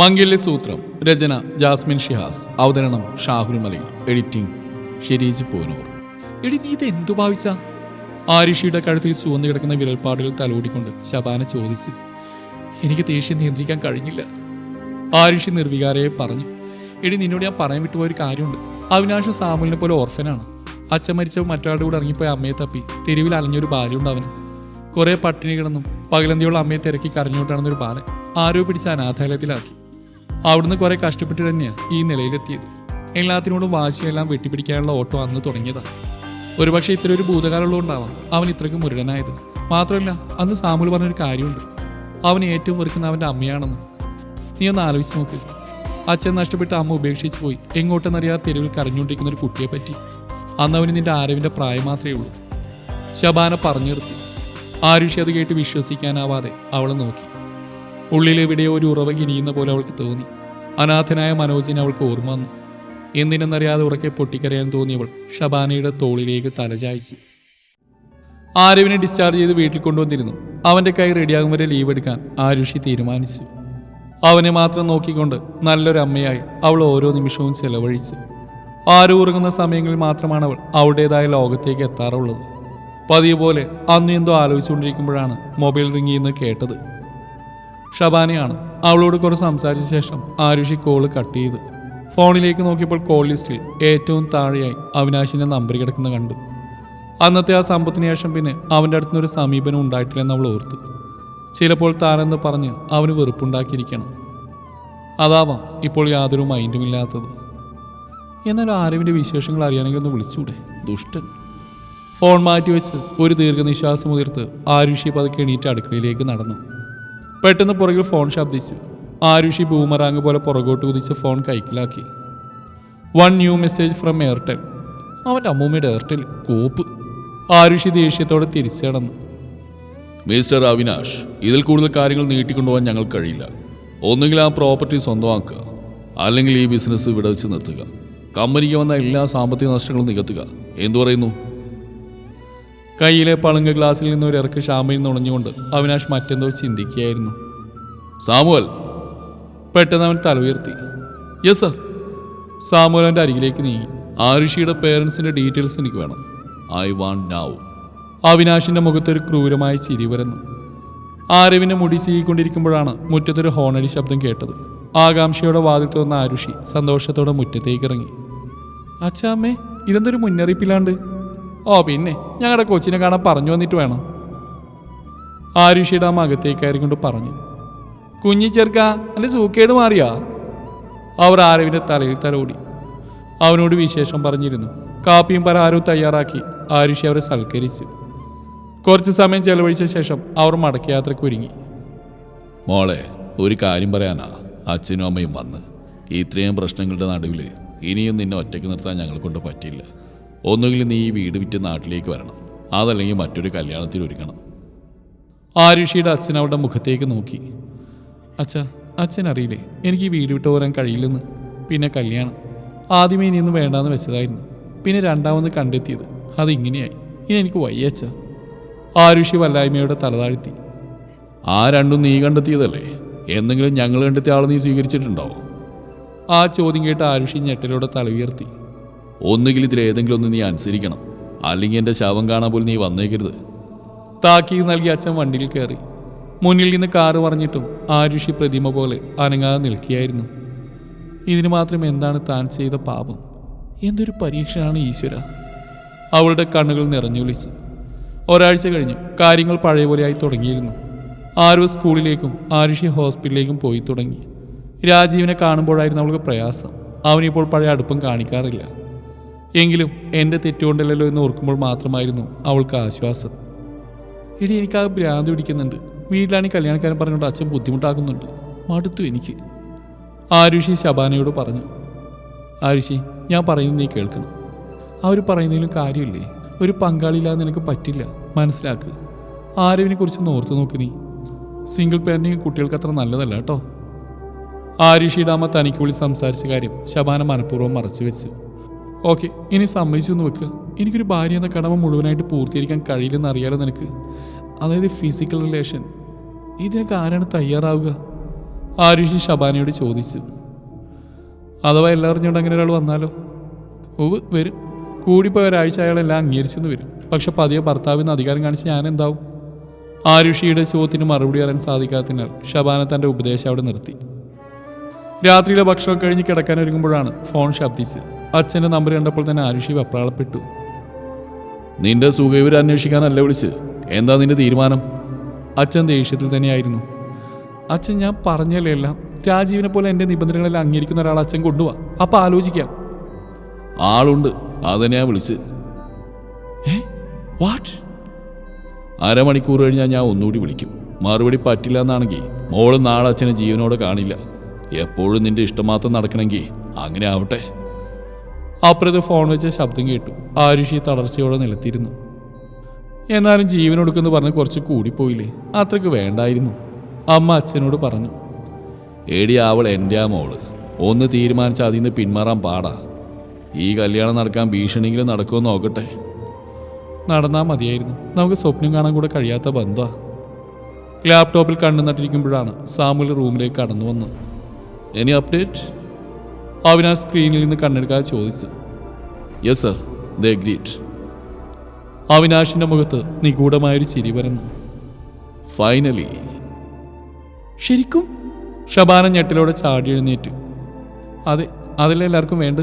മംഗല്യസൂത്രം. രചന Jasmine Shihas. അവതരണം ഷാഹുൽ മലയിൽ. Editing Shireej Poonoor. എടി നീ ഇത് എന്തു ഭാവിച്ച? ആരുഷിയുടെ കഴുത്തിൽ ചുവന്നു കിടക്കുന്ന വിരൽപ്പാടുകൾ തലോടിക്കൊണ്ട് ശബാന ചോദിച്ചു. എനിക്ക് ദേഷ്യം നിയന്ത്രിക്കാൻ കഴിഞ്ഞില്ല. ആരുഷി നിർവികാരയെ പറഞ്ഞു. എടി നിന്നോട് ഞാൻ പറയാൻ വിട്ടുപോയ ഒരു കാര്യമുണ്ട്. അവിനാഷ് സാമുലിനെ പോലെ ഓർഫനാണ്. അച്ഛൻ മരിച്ചപ്പോൾ മറ്റൊരാളുടെ കൂടെ ഇറങ്ങിപ്പോയ അമ്മയെ തപ്പി തെരുവിൽ അലഞ്ഞൊരു ബാലുണ്ട് അവന്. കുറെ പട്ടിണി കിടന്നും പകലന്തിയുള്ള അമ്മയെ തിരക്കി കരഞ്ഞോട്ടാണെന്നൊരു ബാലൻ ആരോ പിടിച്ച് അനാഥാലയത്തിലാക്കി. അവിടുന്ന് കുറെ കഷ്ടപ്പെട്ട് തന്നെയാണ് ഈ നിലയിലെത്തിയത്. എല്ലാത്തിനോടും വാശിയെല്ലാം വെട്ടിപ്പിടിക്കാനുള്ള ഓട്ടം അന്ന് തുടങ്ങിയതാണ്. ഒരുപക്ഷെ ഇത്ര ഒരു ഭൂതകാലമുള്ളതുകൊണ്ടാവാം അവൻ ഇത്രയ്ക്ക് മുരുടനായത്. മാത്രമല്ല അന്ന് സാമുൽ പറഞ്ഞൊരു കാര്യമുണ്ട്. അവൻ ഏറ്റവും വെറുക്കുന്ന അവൻ്റെ അമ്മയാണെന്ന്. നീ ഒന്ന് ആലോചിച്ച് നോക്ക്. അച്ഛൻ നഷ്ടപ്പെട്ട് അമ്മ ഉപേക്ഷിച്ച് പോയി എങ്ങോട്ടെന്നറിയാതെ തെരുവിൽ കരഞ്ഞുകൊണ്ടിരിക്കുന്ന ഒരു കുട്ടിയെ പറ്റി. അന്ന് അവന് നിന്റെ ആരവിൻ്റെ പ്രായം മാത്രമേ ഉള്ളൂ. ശബാന പറഞ്ഞു നിർത്തി. ആരുഷി അത് കേട്ട് വിശ്വസിക്കാനാവാതെ അവളെ നോക്കി. ഉള്ളിലെവിടെയോ ഒരു ഉറവ കിനിയുന്ന പോലെ അവൾക്ക് തോന്നി. അനാഥനായ മനോജിനെ അവൾക്ക് ഓർമ്മ വന്നു. എന്തിനെന്നറിയാതെ ഉറക്കെ പൊട്ടിക്കരയാൻ തോന്നിയവൾ ഷബാനയുടെ തോളിലേക്ക് തലചായ്ച്ചു. ആരവിനെ ഡിസ്ചാർജ് ചെയ്ത് വീട്ടിൽ കൊണ്ടുവന്നിരുന്നു. അവൻ്റെ കൈ റെഡിയാകും വരെ ലീവ് എടുക്കാൻ ആരുഷി തീരുമാനിച്ചു. അവനെ മാത്രം നോക്കിക്കൊണ്ട് നല്ലൊരു അമ്മയായി അവൾ ഓരോ നിമിഷവും ചെലവഴിച്ചു. ആരും ഉറങ്ങുന്ന സമയങ്ങളിൽ മാത്രമാണ് അവൾ അവളുടേതായ ലോകത്തേക്ക് എത്താറുള്ളത്. പതിവ് പോലെ അന്ന് എന്തോ ആലോചിച്ചുകൊണ്ടിരിക്കുമ്പോഴാണ് മൊബൈൽ റിംഗ് ചെയ്യുന്നത് കേട്ടത്. ഷബാനയാണ്. അവളോട് കുറച്ച് സംസാരിച്ച ശേഷം ആരുഷി കോള് കട്ട് ചെയ്ത് ഫോണിലേക്ക് നോക്കിയപ്പോൾ കോൾ ലിസ്റ്റിൽ ഏറ്റവും താഴെയായി അവിനാശിൻ്റെ നമ്പർ കിടക്കുന്ന കണ്ടു. അന്നത്തെ ആ സംഭവത്തിന് ശേഷം പിന്നെ അവൻ്റെ അടുത്തുനിന്നൊരു സമീപനം ഉണ്ടായിട്ടില്ലെന്ന് അവൾ ഓർത്തു. ചിലപ്പോൾ താനെന്ന് പറഞ്ഞ് അവന് വെറുപ്പുണ്ടാക്കിയിരിക്കണം. അതാവാം ഇപ്പോൾ യാതൊരു മൈൻഡുമില്ലാത്തത്. എന്നാൽ ആരവിൻ്റെ വിശേഷങ്ങൾ അറിയാനെങ്കിൽ ഒന്ന് വിളിച്ചൂടെ? ദുഷ്ടൻ. ഫോൺ മാറ്റിവെച്ച് ഒരു ദീർഘനിശ്വാസം ഉയർത്ത് ആരുഷി പതുക്കെ എണീറ്റ് അടുക്കളയിലേക്ക് നടന്നു. പെട്ടെന്ന് പുറകിൽ ഫോൺ ശബ്ദിച്ചു. ആരുഷി ബൂമറാങ് പോലെ പുറകോട്ട് കുതിച്ച് ഫോൺ കൈക്കലാക്കി. 1 ന്യൂ മെസ്സേജ് ഫ്രം എയർടെൽ. അവൻ്റെ അമ്മൂമ്മയുടെ എയർടെൽ കോപ്പ്. ആരുഷി ദേഷ്യത്തോടെ തിരിച്ചു കടന്നു. മിസ്റ്റർ അവിനാഷ്, ഇതിൽ കൂടുതൽ കാര്യങ്ങൾ നീട്ടിക്കൊണ്ടുപോകാൻ ഞങ്ങൾക്ക് കഴിയില്ല. ഒന്നുകിൽ ആ പ്രോപ്പർട്ടി സ്വന്തമാക്കുക, അല്ലെങ്കിൽ ഈ ബിസിനസ് ഇവിടെ വെച്ച് നിർത്തുക. കമ്പനിക്ക് വന്ന എല്ലാ സാമ്പത്തിക നഷ്ടങ്ങളും നികത്തുക. എന്തു പറയുന്നു? കയ്യിലെ പളുങ്ക് ഗ്ലാസ്സിൽ നിന്ന് ഒരു ഇറക്ക് ഷാമ്പയിൽ നുണഞ്ഞുകൊണ്ട് അവിനാഷ് മറ്റെന്തോ ചിന്തിക്കുകയായിരുന്നു. സാമുവൽ. പെട്ടെന്ന് അവൻ തല ഉയർത്തി. Yes sir. സാമുവൽ അവൻ്റെ അരികിലേക്ക് നീങ്ങി. ആരുഷിയുടെ പേരൻസിന്റെ ഡീറ്റെയിൽസ് എനിക്ക് വേണം. I want now. അവിനാഷിന്റെ മുഖത്തൊരു ക്രൂരമായ ചിരി വരുന്നു. ആരവിനെ മുടി ചീകിക്കൊണ്ടിരിക്കുമ്പോഴാണ് മുറ്റത്തൊരു ഹോണടി ശബ്ദം കേട്ടത്. ആകാംക്ഷയോടെ വാതിൽ തുറന്ന ആരുഷി സന്തോഷത്തോടെ മുറ്റത്തേക്ക് ഇറങ്ങി. അച്ഛാമ്മേ, ഇതെന്തൊരു മുന്നറിയിപ്പില്ലാണ്ട്? ഓ പിന്നെ, ഞങ്ങളുടെ കൊച്ചിനെ കാണാൻ പറഞ്ഞു വന്നിട്ട് വേണം. ആരുഷിയുടെ ആ മകത്തേക്ക് കൊണ്ട് പറഞ്ഞു. കുഞ്ഞി ചെറുക്ക, എൻ്റെ സൂക്കേട് മാറിയാ? അവർ ആരവിൻ്റെ തലയിൽ തലോടി. അവനോട് വിശേഷം പറഞ്ഞിരുന്നു. കാപ്പിയും പലഹാരവും തയ്യാറാക്കി ആരുഷി അവരെ സൽക്കരിച്ചു. കുറച്ച് സമയം ചെലവഴിച്ച ശേഷം അവർ മടക്കയാത്രയ്ക്ക് ഒരുങ്ങി. മോളെ, ഒരു കാര്യം പറയാനാ. അച്ഛനും അമ്മയും വന്ന് ഇത്രയും പ്രശ്നങ്ങളുടെ നടുവിൽ ഇനിയും നിന്നെ ഒറ്റയ്ക്ക് നിർത്താൻ ഞങ്ങളെ കൊണ്ട് പറ്റില്ല. ഒന്നുകിൽ നീ ഈ വീട് വിറ്റ് നാട്ടിലേക്ക് വരണം, അതല്ലെങ്കിൽ മറ്റൊരു കല്യാണത്തിൽ ഒരുങ്ങണം. ആരുഷിയുടെ അച്ഛൻ അവളുടെ മുഖത്തേക്ക് നോക്കി. അച്ഛൻ അറിയില്ലേ, എനിക്ക് ഈ വീട് വിട്ട് പോരാൻ കഴിയില്ലെന്ന്. പിന്നെ കല്യാണം ആദ്യമേ ഇനിയൊന്നും വേണ്ടാന്ന് വെച്ചതായിരുന്നു. പിന്നെ രണ്ടാമത് കണ്ടെത്തിയത് അതിങ്ങനെയായി. ഇനി എനിക്ക് വയ്യച്ച. ആരുഷി വല്ലായ്മയോടെ തലതാഴ്ത്തി. ആ രണ്ടും നീ കണ്ടെത്തിയതല്ലേ? എന്തെങ്കിലും ഞങ്ങൾ കണ്ടെത്തിയ ആൾ നീ സ്വീകരിച്ചിട്ടുണ്ടോ? ആ ചോദ്യം കേട്ട് ആരുഷി ഞെട്ടലോടെ തല ഉയർത്തി. ഒന്നുകിൽ ഇതിലേതെങ്കിലും ഒന്ന് നീ അനുസരിക്കണം, അല്ലെങ്കിൽ എൻ്റെ ശവം കാണാൻ പോലും നീ വന്നേക്കരുത്. താക്കീത് നൽകി അച്ഛൻ വണ്ടിയിൽ കയറി. മുന്നിൽ നിന്ന് കാറ് പറഞ്ഞിട്ടും ആരുഷി പ്രതിമ പോലെ അനങ്ങാതെ നിൽക്കുകയായിരുന്നു. ഇതിന് മാത്രം എന്താണ് താൻ ചെയ്ത പാപം? എന്തൊരു പരീക്ഷയാണ് ഈശ്വര! അവളുടെ കണ്ണുകൾ നിറഞ്ഞൊലിച്ചു. ഒരാഴ്ച കഴിഞ്ഞു. കാര്യങ്ങൾ പഴയ പോലെയായി തുടങ്ങിയിരുന്നു. ആരോ സ്കൂളിലേക്കും ആരുഷി ഹോസ്പിറ്റലിലേക്കും പോയി തുടങ്ങി. രാജീവിനെ കാണുമ്പോഴായിരുന്നു അവൾക്ക് പ്രയാസം. അവനിപ്പോൾ പഴയ അടുപ്പം കാണിക്കാറില്ല. എങ്കിലും എൻ്റെ തെറ്റുകൊണ്ടല്ലോ എന്ന് ഓർക്കുമ്പോൾ മാത്രമായിരുന്നു അവൾക്ക് ആശ്വാസം. എടി, എനിക്കാ ഭ്രാന്ത് പിടിക്കുന്നുണ്ട്. വീട്ടിലാണ് ഈ കല്യാണക്കാരൻ പറഞ്ഞുകൊണ്ട് അച്ഛൻ ബുദ്ധിമുട്ടാക്കുന്നുണ്ട്. മടുത്തു എനിക്ക്. ആരുഷി ശബാനയോട് പറഞ്ഞു. ആരുഷി, ഞാൻ പറയുന്നത് നീ കേൾക്കണം. അവർ പറയുന്നതിലും കാര്യമില്ലേ? ഒരു പങ്കാളിയില്ലാതെ നിനക്ക് പറ്റില്ല. മനസ്സിലാക്ക്. ആരവിനെ കുറിച്ച് ഓർത്ത് നോക്ക്. നീ സിംഗിൾ പാരന്റിങ് കുട്ടികൾക്ക് അത്ര നല്ലതല്ല കേട്ടോ. ആരുഷിയുടെ അമ്മ തനിക്ക് വിളി സംസാരിച്ച കാര്യം ശബാന മനഃപൂർവ്വം മറച്ചു വെച്ചു. ഓക്കെ, ഇനി സമ്മതിച്ചു എന്ന് വെക്കുക. എനിക്കൊരു ഭാര്യ എന്ന കടമ മുഴുവനായിട്ട് പൂർത്തീകരിക്കാൻ കഴിയില്ലെന്ന് അറിയാലോ നിനക്ക്. അതായത് ഫിസിക്കൽ റിലേഷൻ. ഇതിനൊക്കെ ആരാണ് തയ്യാറാവുക? ആരുഷി ഷബാനയോട് ചോദിച്ചു. അഥവാ എല്ലാം അറിഞ്ഞുകൊണ്ട് അങ്ങനെ ഒരാൾ വന്നാലോ? വരും. കൂടിപ്പോയ ഒരാഴ്ച അയാളെല്ലാം അംഗീകരിച്ചെന്ന് വരും. പക്ഷെ പതിയെ ഭർത്താവിന് അധികാരം കാണിച്ച് ഞാൻ എന്താവും? ആരുഷിയുടെ ചോദ്യത്തിന് മറുപടി പറയാൻ സാധിക്കാത്തതിനാൽ ഷബാന തൻ്റെ ഉപദേശം അവിടെ നിർത്തി. രാത്രിയിലെ ഭക്ഷണം കഴിഞ്ഞ് കിടക്കാൻ ഒരുങ്ങുമ്പോഴാണ് ഫോൺ ശബ്ദിച്ച്. അച്ഛൻ്റെ നമ്പർ കണ്ടപ്പോൾ തന്നെ ആരുഷി വെപ്രാളപ്പെട്ടു. നിന്റെ സുഖവിവരം അന്വേഷിക്കാനല്ല വിളിച്ച്. എന്താ നിന്റെ തീരുമാനം? അച്ഛൻ ദേഷ്യത്തിൽ തന്നെയായിരുന്നു. അച്ഛൻ, ഞാൻ പറഞ്ഞല്ലേ എല്ലാം. രാജീവിനെ പോലെ എൻ്റെ നിബന്ധനകളെല്ലാം അംഗീകരിക്കുന്ന ഒരാൾ അച്ഛൻ കൊണ്ടുപോവാ. അപ്പം ആലോചിക്കാം. ആളുണ്ട്, അതന്നെയാ വിളിച്ച്. വാട്ട്? അരമണിക്കൂർ കഴിഞ്ഞാൽ ഞാൻ ഒന്നുകൂടി വിളിക്കും. മറുപടി പറ്റില്ല എന്നാണെങ്കിൽ മോള് നാളെ അച്ഛനെ ജീവനോടെ കാണില്ല. എപ്പോഴും നിന്റെ ഇഷ്ടം മാത്രം നടക്കണമെങ്കിൽ അങ്ങനെ ആവട്ടെ. അപ്പുറത്ത് ഫോൺ വെച്ച ശബ്ദം കേട്ടു. ആരുഷി തളർച്ചയോടെ നിലത്തിരുന്നു. എന്നാലും ജീവനൊടുക്കെന്ന് പറഞ്ഞ് കുറച്ച് കൂടിപ്പോയില്ലേ? അത്രയ്ക്ക് വേണ്ടായിരുന്നു, അമ്മ അച്ഛനോട് പറഞ്ഞു. എടി, അവൾ എൻ്റെ ആ മോള്. ഒന്ന് തീരുമാനിച്ചാൽ അതിൽ നിന്ന് പിന്മാറാൻ പാടാ. ഈ കല്യാണം നടക്കാൻ ഭീഷണിയെങ്കിലും നടക്കുമെന്ന് നോക്കട്ടെ. നടന്നാൽ മതിയായിരുന്നു. നമുക്ക് സ്വപ്നം കാണാൻ കൂടെ കഴിയാത്ത ബന്ധമാണ്. ലാപ്ടോപ്പിൽ കണ്ണു നട്ടിരിക്കുമ്പോഴാണ് സാമുൽ റൂമിലേക്ക് കടന്നു വന്ന്. Any update? അവിനാശ് സ്ക്രീനിൽ നിന്ന് കണ്ണെടുക്കാതെ ചോദിച്ചു. യെസ് സർ, ദേ അഗ്രീഡ്. അവിനാശിന്റെ മുഖത്ത് നിഗൂഢമായൊരു ചിരി വരുന്നു. ഫൈനലി. ശരിക്കും? ഷബാന ഞെട്ടിലോടെ ചാടി എഴുന്നേറ്റു. അതെ, അതല്ലേ എല്ലാവർക്കും വേണ്ട,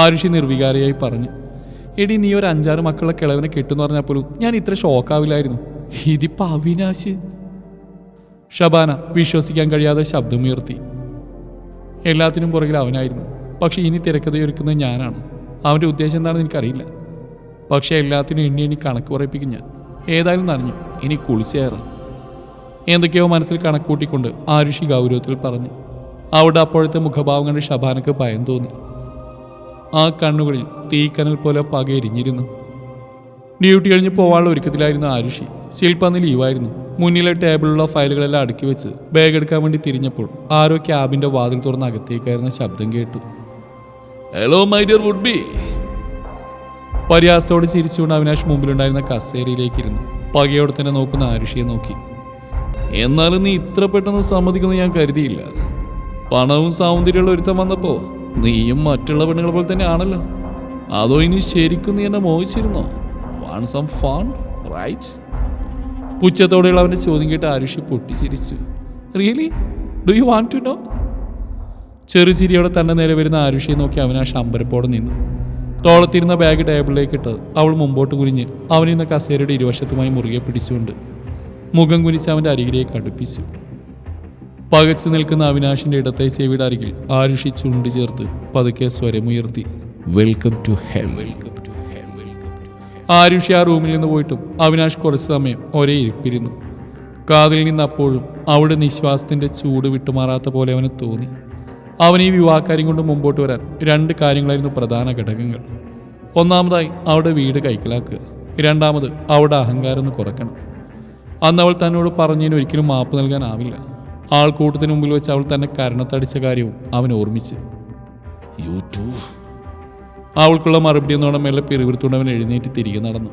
ആരുഷി നിർവികാരിയായി പറഞ്ഞു. എടി, നീ ഒരു 5-6 മക്കളുടെ കിളവനെ കെട്ടെന്ന് പറഞ്ഞാൽ പോലും ഞാൻ ഇത്ര ഷോക്കാവില്ലായിരുന്നു. ഇതിപ്പോ അവിനാശ്. ഷബാന വിശ്വസിക്കാൻ കഴിയാതെ ശബ്ദമുയർത്തി. എല്ലാത്തിനും പുറകിൽ അവനായിരുന്നു. പക്ഷെ ഇനി തിരക്കഥയൊരുക്കുന്നത് ഞാനാണ്. അവൻ്റെ ഉദ്ദേശം എന്താണെന്ന് എനിക്കറിയില്ല. പക്ഷെ എല്ലാത്തിനും എണ്ണി കണക്ക് ഉറപ്പിക്കും ഞാൻ. ഏതായാലും നനഞ്ഞു, ഇനി കുളിച്ചേറാം. എന്തൊക്കെയോ മനസ്സിൽ കണക്കൂട്ടിക്കൊണ്ട് ആരുഷി ഗൗരവത്തിൽ പറഞ്ഞു. അവിടെ അപ്പോഴത്തെ മുഖഭാവം കണ്ട് ഷബാനക്ക് ഭയം തോന്നി. ആ കണ്ണുകളിൽ തീക്കനൽ പോലെ പകയെരിഞ്ഞിരുന്നു. ഡ്യൂട്ടി കഴിഞ്ഞ് പോവാനുള്ള ഒരുക്കത്തിലായിരുന്നു ആരുഷി. ശില്പ അന്ന് ലീവായിരുന്നു. മുന്നിലെ ടേബിളിലുള്ള ഫയലുകളെല്ലാം അടുക്കി വെച്ച് ബാഗ് എടുക്കാൻ വേണ്ടി തിരിഞ്ഞപ്പോൾ ആരോ ക്യാബിന്റെ വാതിൽ തുറന്ന് അകത്തേക്കായിരുന്ന ശബ്ദം കേട്ടു. Hello my dear would be. പരിഹാസത്തോട് ചിരിച്ചുകൊണ്ട് അവിനാശ് മുമ്പിലുണ്ടായിരുന്ന കസേരയിലേക്കിരുന്നു. പകയോടെ തന്നെ നോക്കുന്ന ആരുഷിയെ നോക്കി. എന്നാലും നീ ഇത്ര പെട്ടെന്ന് സമ്മതിക്കുന്നത് ഞാൻ കരുതിയില്ല. പണവും സൗന്ദര്യമുള്ള ഒരുത്തം വന്നപ്പോ നീയും മറ്റുള്ള പെണ്ണുങ്ങളെ പോലെ തന്നെ ആണല്ലോ. അതോ ഇനി ശരിക്കും നീ എന്നെ മോഹിച്ചിരുന്നോ? Want some fun, right? പുച്ഛത്തോടെയുള്ള അവൻ്റെ ചോദ്യം കേട്ട് ആരുഷി പൊട്ടിച്ചിരിച്ചു. Really? Do you want to know? ചെറുചിരിയോടെ തന്നെ നേരെ വരുന്ന ആരുഷിയെ നോക്കി അവിനാശ് അമ്പരപ്പോടെ നിന്നു. തോളത്തിരുന്ന ബാഗ് ടേബിളിലേക്ക് ഇട്ട് അവൾ മുമ്പോട്ട് കുനിഞ്ഞ് അവനിന്ന കസേരയുടെ ഇരുവശത്തുമായി മുറുകെ പിടിച്ചുകൊണ്ട് മുഖം കുനിച്ച് അവൻ്റെ അരികിലേക്ക് അടുപ്പിച്ചു. പകച്ചു നിൽക്കുന്ന അവിനാശിന്റെ ഇടത്തെ ചെവിയുടെ അരികിൽ ആരുഷി ചുണ്ടി ചേർത്ത് പതുക്കെ സ്വരമുയർത്തി. Welcome to hell. ആരുഷി ആ റൂമിൽ നിന്ന് പോയിട്ടും അവിനാശ് കുറച്ചു സമയം ഒരേ ഇരിപ്പിരുന്നു. കാതിൽ നിന്ന് അപ്പോഴും അവളുടെ നിശ്വാസത്തിന്റെ ചൂട് വിട്ടുമാറാത്ത പോലെ അവന് തോന്നി. അവൻ ഈ വിവാഹകാര്യം കൊണ്ട് മുമ്പോട്ട് വരാൻ 2 കാര്യങ്ങളായിരുന്നു പ്രധാന ഘടകങ്ങൾ. ഒന്നാമതായി അവളുടെ വീട് കൈക്കലാക്കുക. രണ്ടാമത് അവളുടെ അഹങ്കാരം ഒന്ന് കുറയ്ക്കണം. അന്ന് അവൾ തന്നോട് പറഞ്ഞതിന് ഒരിക്കലും മാപ്പ് നൽകാനാവില്ല. ആൾക്കൂട്ടത്തിന് മുമ്പിൽ വെച്ച് അവൾ തന്നെ കരണത്തടിച്ച കാര്യവും അവൻ ഓർമ്മിച്ച്. അവൾക്കുള്ള മറുപടി എന്നോണം മെല്ലെ പിറുവിറുത്തുകൊണ്ട് അവൻ എഴുന്നേറ്റ് തിരികെ നടന്നു.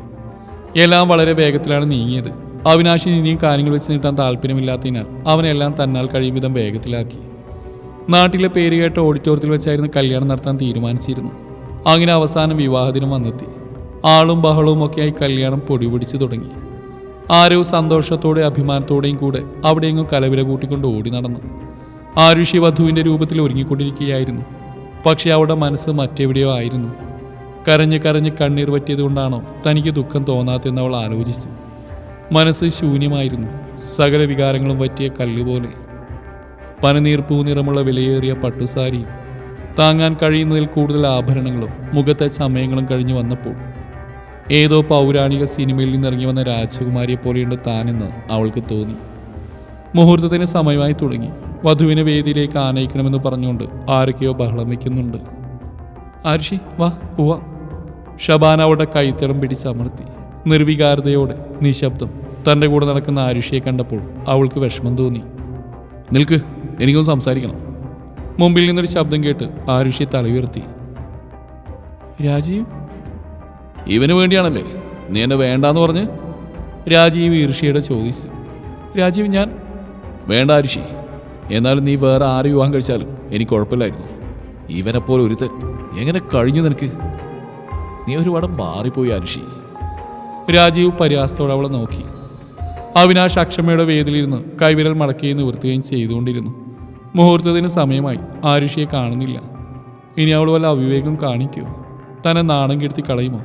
എല്ലാം വളരെ വേഗത്തിലാണ് നീങ്ങിയത്. അവിനാശിന് ഇനിയും കാര്യങ്ങൾ വെച്ച് നീട്ടാൻ താല്പര്യമില്ലാത്തതിനാൽ അവനെല്ലാം തന്നാൽ കഴിയും വിധം വേഗത്തിലാക്കി. നാട്ടിലെ പേര് കേട്ട ഓഡിറ്റോറിയത്തിൽ വെച്ചായിരുന്നു കല്യാണം നടത്താൻ തീരുമാനിച്ചിരുന്നു. അങ്ങനെ അവസാനം വിവാഹദിനം വന്നെത്തി. ആളും ബഹളവും ഒക്കെയായി കല്യാണം പൊടിപിടിച്ചു തുടങ്ങി. ആരവ് സന്തോഷത്തോടെ അഭിമാനത്തോടെയും കൂടെ അവിടെയെങ്ങും കലവില കൂട്ടിക്കൊണ്ട് ഓടി നടന്നു. ആരുഷി വധുവിൻ്റെ രൂപത്തിൽ ഒരുങ്ങിക്കൊണ്ടിരിക്കുകയായിരുന്നു. പക്ഷെ അവളുടെ മനസ്സ് മറ്റെവിടെയോ ആയിരുന്നു. കരഞ്ഞ് കരഞ്ഞ് കണ്ണീർ പറ്റിയതുകൊണ്ടാണോ തനിക്ക് ദുഃഖം തോന്നാത്തെന്ന് അവൾ ആലോചിച്ചു. മനസ്സ് ശൂന്യമായിരുന്നു. സകല വികാരങ്ങളും പറ്റിയ കല്ലുപോലെ. പനനീർപ്പൂ നിറമുള്ള വിലയേറിയ പട്ടുസാരിയും താങ്ങാൻ കഴിയുന്നതിൽ കൂടുതൽ ആഭരണങ്ങളും മുഖത്തെ സമയങ്ങളും കഴിഞ്ഞു വന്നപ്പോൾ ഏതോ പൗരാണിക സിനിമയിൽ നിന്നിറങ്ങി വന്ന രാജകുമാരിയെ പോലെയുണ്ട് താനെന്ന് അവൾക്ക് തോന്നി. മുഹൂർത്തത്തിന് സമയമായി തുടങ്ങി. വധുവിനെ വേദിയിലേക്ക് ആനയിക്കണമെന്ന് പറഞ്ഞുകൊണ്ട് ആരൊക്കെയോ ബഹളം വയ്ക്കുന്നുണ്ട്. ആരുഷി, വാ പോവാം. ഷബാന അവളുടെ കൈത്തടം പിടിച്ചമർത്തി. നിർവികാരതയോടെ നിശബ്ദം തൻ്റെ കൂടെ നടക്കുന്ന ആരുഷിയെ കണ്ടപ്പോൾ അവൾക്ക് വിഷമം തോന്നി. നിൽക്ക്, എനിക്കൊന്ന് സംസാരിക്കണം. മുമ്പിൽ നിന്നൊരു ശബ്ദം കേട്ട് ആരുഷി തല ഉയർത്തി. രാജീവ്? ഇവന് വേണ്ടിയാണല്ലേ നീ എന്നെ വേണ്ടാന്ന് പറഞ്ഞ്? രാജീവ് ഈർഷ്യയുടെ ചോദിച്ചു. രാജീവ്, ഞാൻ വേണ്ട ആരുഷി, എന്നാലും നീ വേറെ ആരെ വിവാഹം കഴിച്ചാലും എനിക്ക് കുഴപ്പമില്ലായിരുന്നു. ഇവനെപ്പോലെ ഒരുത്തൻ എങ്ങനെ കഴിഞ്ഞു നിനക്ക്? നീ ഒരുപാട് മാറിപ്പോയി ആരുഷി. രാജീവ് പരിഹാസത്തോടെ അവളെ നോക്കി. അവിനാശ് അക്ഷമയുടെ വേദിയിലിരുന്ന് കൈവിരൽ മടക്കുകയും നിവർത്തുകയും ചെയ്തുകൊണ്ടിരുന്നു. മുഹൂർത്തത്തിന് സമയമായി. ആരുഷിയെ കാണുന്നില്ല. ഇനി അവൾ വല്ല അവിവേകം കാണിക്കോ? തന്നെ നാണം കെടുത്തി കളയുമോ?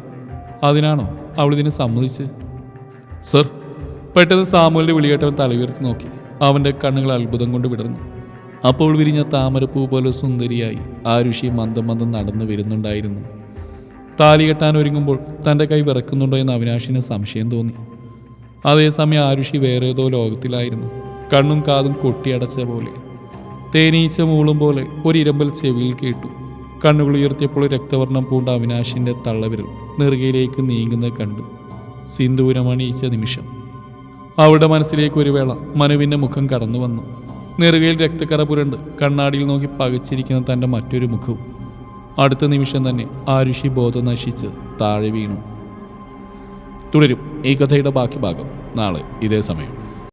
അതിനാണോ അവളിതിന് സമ്മതിച്ച്? സർ. പെട്ടെന്ന് സാമുവലിന്റെ വിളിയേട്ടവൻ തലയുയർത്തി നോക്കി. അവന്റെ കണ്ണുകൾ അത്ഭുതം കൊണ്ട് വിടർന്നു. അപ്പോൾ വിരിഞ്ഞ താമരപ്പൂ പോലെ സുന്ദരിയായി ആരുഷി മന്ദം മന്ദം നടന്നു വരുന്നുണ്ടായിരുന്നു. താലി കെട്ടാൻ ഒരുങ്ങുമ്പോൾ തൻ്റെ കൈ വിറക്കുന്നുണ്ടോ എന്ന് അവിനാശിന് സംശയം തോന്നി. അതേസമയം ആരുഷി വേറെ ഏതോ ലോകത്തിലായിരുന്നു. കണ്ണും കാതും കൊട്ടിയടച്ച പോലെ, തേനീച്ച മൂളും പോലെ ഒരു ഇരമ്പൽ ചെവിയിൽ കേട്ടു. കണ്ണുകൾ ഉയർത്തിയപ്പോൾ രക്തവർണ്ണം പൂണ്ട അവിനാശിൻ്റെ തള്ളവിരൽ നെറുകയിലേക്ക് നീങ്ങുന്നത് കണ്ടു. സിന്ദൂരമണിയിച്ച നിമിഷം അവളുടെ മനസ്സിലേക്ക് ഒരു വേള മനുവിൻ്റെ മുഖം കടന്നു വന്നു. നെറുകയിൽ രക്തക്കറ പുരണ്ട് കണ്ണാടിയിൽ നോക്കി പകച്ചിരിക്കുന്ന തൻ്റെ മറ്റൊരു മുഖവും. അടുത്ത നിമിഷം തന്നെ ആരുഷി ബോധം നശിച്ച് താഴെ വീണു. തുടരും ഈ കഥയുടെ ബാക്കി ഭാഗം നാളെ ഇതേ സമയം.